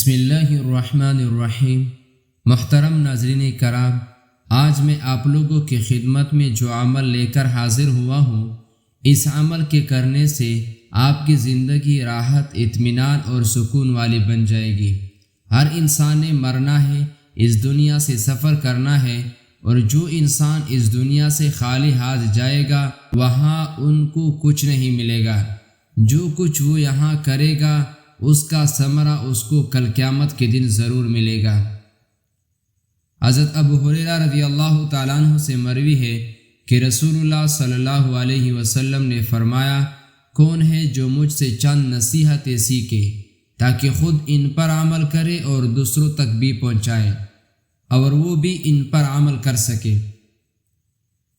بسم اللہ الرحمن الرحیم۔ محترم ناظرین کرام، آج میں آپ لوگوں کی خدمت میں جو عمل لے کر حاضر ہوا ہوں، اس عمل کے کرنے سے آپ کی زندگی راحت، اطمینان اور سکون والی بن جائے گی۔ ہر انسان نے مرنا ہے، اس دنیا سے سفر کرنا ہے، اور جو انسان اس دنیا سے خالی ہاتھ جائے گا وہاں ان کو کچھ نہیں ملے گا۔ جو کچھ وہ یہاں کرے گا اس کا ثمرہ اس کو کل قیامت کے دن ضرور ملے گا۔ حضرت ابو ہریرہ رضی اللہ تعالیٰ عنہ سے مروی ہے کہ رسول اللہ صلی اللہ علیہ وسلم نے فرمایا، کون ہے جو مجھ سے چند نصیحتیں سیکھے تاکہ خود ان پر عمل کرے اور دوسروں تک بھی پہنچائے اور وہ بھی ان پر عمل کر سکے۔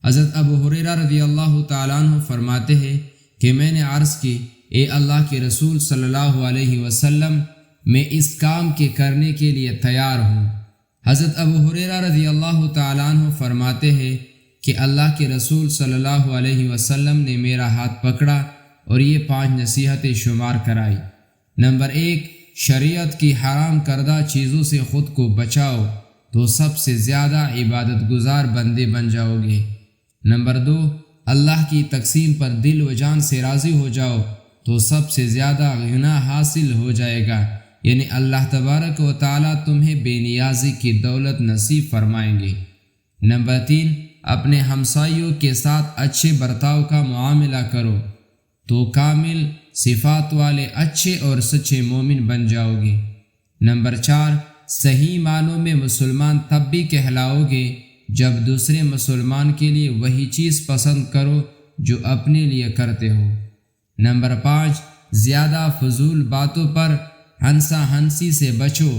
حضرت ابو ہریرہ رضی اللہ تعالیٰ عنہ فرماتے ہیں کہ میں نے عرض کی، اے اللہ کے رسول صلی اللہ علیہ وسلم، میں اس کام کے کرنے کے لیے تیار ہوں۔ حضرت ابو ہریرہ رضی اللہ تعالیٰ عنہ فرماتے ہیں کہ اللہ کے رسول صلی اللہ علیہ وسلم نے میرا ہاتھ پکڑا اور یہ 5 نصیحتیں شمار کرائی۔ نمبر 1، شریعت کی حرام کردہ چیزوں سے خود کو بچاؤ تو سب سے زیادہ عبادت گزار بندے بن جاؤ گے۔ نمبر 2، اللہ کی تقسیم پر دل و جان سے راضی ہو جاؤ تو سب سے زیادہ غنا حاصل ہو جائے گا، یعنی اللہ تبارک و تعالیٰ تمہیں بے نیازی کی دولت نصیب فرمائیں گے۔ نمبر 3، اپنے ہمسائیوں کے ساتھ اچھے برتاؤ کا معاملہ کرو تو کامل صفات والے اچھے اور سچے مومن بن جاؤ گے۔ نمبر 4، صحیح معنوں میں مسلمان تب بھی کہلاؤ گے جب دوسرے مسلمان کے لیے وہی چیز پسند کرو جو اپنے لیے کرتے ہو۔ نمبر 5، زیادہ فضول باتوں پر ہنسا ہنسی سے بچو،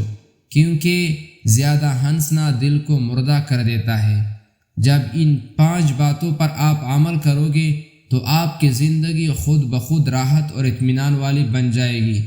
کیونکہ زیادہ ہنسنا دل کو مردہ کر دیتا ہے۔ جب ان 5 باتوں پر آپ عمل کرو گے تو آپ کی زندگی خود بخود راحت اور اطمینان والی بن جائے گی۔